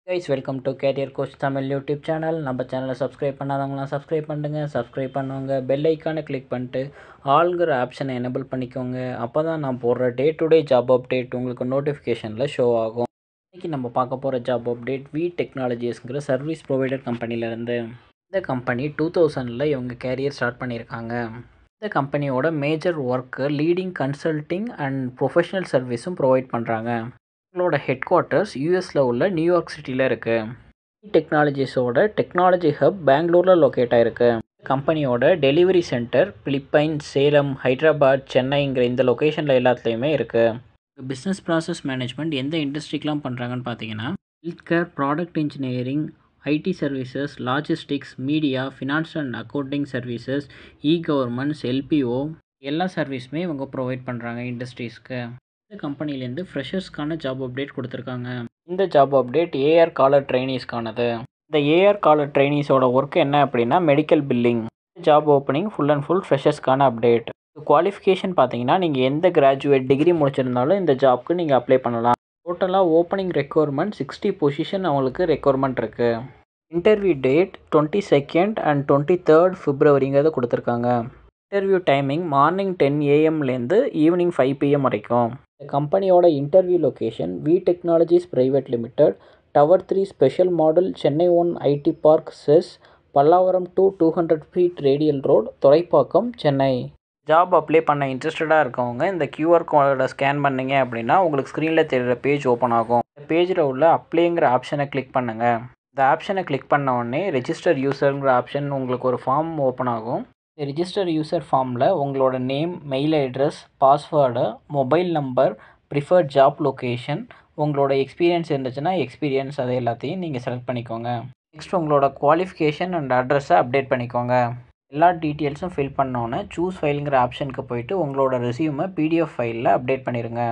Guys welcome to career coach Tamil YouTube channel. நம்ம சேனலை subscribe பண்ணாதவங்களாம் சப்ஸ்கிரைப் பண்ணுங்க. சப்ஸ்கிரைப் பண்ணுவாங்க, பெல் ஐக்கானை கிளிக் பண்ணிட்டு ஆல்கிற ஆப்ஷனை எனேபிள் பண்ணிக்கோங்க. அப்போ தான் நான் போடுற day to day job update உங்களுக்கு நோட்டிஃபிகேஷனில் ஷோ ஆகும். இன்றைக்கி நம்ம பார்க்க போகிற ஜாப் அப்டேட் வி டெக்னாலஜிஸ்ங்கிற சர்வீஸ் ப்ரொவைடர் கம்பெனிலேருந்து. இந்த கம்பெனி 2000 இவங்க கேரியர் ஸ்டார்ட் பண்ணியிருக்காங்க. இந்த கம்பெனியோட major work leading consulting and professional சர்வீஸும் ப்ரொவைட் பண்ணுறாங்க. இவங்களோட ஹெட் குவார்ட்டர்ஸ் யூஎஸில் உள்ள நியூயார்க் சிட்டியில் இருக்குது. டெக்னாலஜிஸோட டெக்னாலஜி ஹப் பெங்களூரில் லொக்கேட் ஆகிருக்கு. கம்பெனியோட delivery centre Philippines, Salem, Hyderabad, சென்னைங்கிற இந்த லொக்கேஷனில் எல்லாத்துலேயுமே இருக்குது. பிஸ்னஸ் ப்ராசஸ் மேனேஜ்மெண்ட் எந்த இண்டஸ்ட்ரிக்கெலாம் பண்ணுறாங்கன்னு பார்த்தீங்கன்னா health care, product engineering, IT services, logistics, media, finance and accounting services, e governments, LPO எல்லா சர்வீஸுமே இவங்க ப்ரொவைட் பண்ணுறாங்க இண்டஸ்ட்ரீஸ்க்கு. இந்த கம்பெனிலேருந்து ஃப்ரெஷர்ஸ்க்கான ஜாப் அப்டேட் கொடுத்துருக்காங்க. இந்த ஜாப் அப்டேட் ஏஆர் காலர் ட்ரைனீஸ்க்கானது. இந்த ஏஆர் காலர் ட்ரைனீஸோட ஒர்க் என்ன அப்படின்னா medical billing. Job opening full and full ஃப்ரெஷர்ஸ்க்கான அப்டேட். குவாலிஃபிகேஷன் பார்த்தீங்கன்னா நீங்கள் எந்த கிராஜுவேட் டிகிரி முடிச்சிருந்தாலும் இந்த ஜாப்க்கு நீங்கள் அப்ளை பண்ணலாம். டோட்டலாக ஓப்பனிங் ரெக்குவயர்மெண்ட் 60 பொசிஷன் அவங்களுக்கு ரெக்குவயர்மெண்ட் இருக்குது. இன்டர்வியூ டேட் 22 அண்ட் 23 Februaryங்கிறத கொடுத்துருக்காங்க. Interview timing morning 10 AM evening 5 PM வரைக்கும். இந்த கம்பெனியோட interview location V technologies private limited, tower 3 special model, Chennai 1 IT park, SEZ, Pallavaram 200 feet radial road, Thoraipakkam, Chennai. Job apply பண்ண இன்ட்ரெஸ்டடாக இருக்கவங்க இந்த கியூஆர் கோடை ஸ்கேன் பண்ணிங்க அப்படின்னா உங்களுக்கு ஸ்க்ரீனில் தெரிகிற பேஜ் ஓப்பன் ஆகும். இந்த பேஜில் உள்ள அப்ளைங்கிற ஆப்ஷனை கிளிக் பண்ணுங்கள். இந்த ஆப்ஷனை கிளிக் பண்ண உடனே ரெஜிஸ்டர் யூசருங்கிற ஆப்ஷன் உங்களுக்கு ஒரு ஃபார்ம் ஓப்பன் ஆகும். இந்த ரிஜிஸ்டர் யூசர் ஃபார்மில் உங்களோட name, mail address, password, mobile number, preferred job location, உங்களோட எக்ஸ்பீரியன்ஸ் இருந்துச்சுன்னா எக்ஸ்பீரியன்ஸ், அதை எல்லாத்தையும் நீங்கள் செலக்ட் பண்ணிக்கோங்க. நெக்ஸ்ட் உங்களோட குவாலிஃபிகேஷன் அண்ட் அட்ரஸை அப்டேட் பண்ணிக்கோங்க. எல்லா டீட்டெயில்ஸும் ஃபில் பண்ணோன்னே சூஸ் ஃபைலுங்கிற ஆப்ஷனுக்கு போயிட்டு உங்களோட ரெஸ்யூமை PDF ஃபைலில் அப்டேட் பண்ணிடுங்க.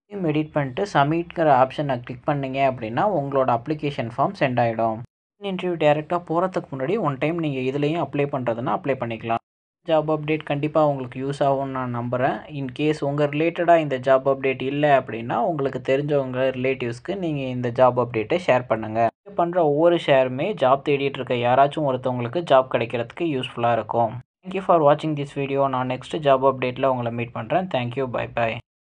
ரெஸ்யூம் எடிட் பண்ணிட்டு சப்மிட்ங்கிற ஆப்ஷனை கிளிக் பண்ணிங்க அப்படின்னா உங்களோட அப்ளிகேஷன் ஃபார்ம் சென்ட் ஆகிடும். இன்டர்வியூ டேரெக்டாக போகிறதுக்கு முன்னாடி ஒன் டைம் நீங்கள் இதுலேயும் அப்ளை பண்ணுறதுன்னா அப்ளை பண்ணிக்கலாம். ஜாப் அப்டேட் கண்டிப்பாக உங்களுக்கு யூஸ் ஆகும்னு நான் நம்புகிறேன். இன்கேஸ் உங்கள் ரிலேட்டடாக இந்த ஜாப் அப்டேட் இல்லை அப்படின்னா உங்களுக்கு தெரிஞ்சவங்க ரிலேட்டிவ்ஸ்க்கு நீங்கள் இந்த ஜாப் அப்டேட்டை ஷேர் பண்ணுங்கள். நீங்கள் பண்ணுற ஒவ்வொரு ஷேருமே ஜாப் தேடிட்டு இருக்க யாராச்சும் ஒருத்தவங்களுக்கு ஜாப் கிடைக்கிறதுக்கு யூஸ்ஃபுல்லாக இருக்கும். தேங்க்யூ ஃபார் வாட்சிங் திஸ் வீடியோ. நான் நெக்ஸ்ட் ஜாப் அப்டேட்டில் உங்களை மீட் பண்ணுறேன். Thank you, bye bye.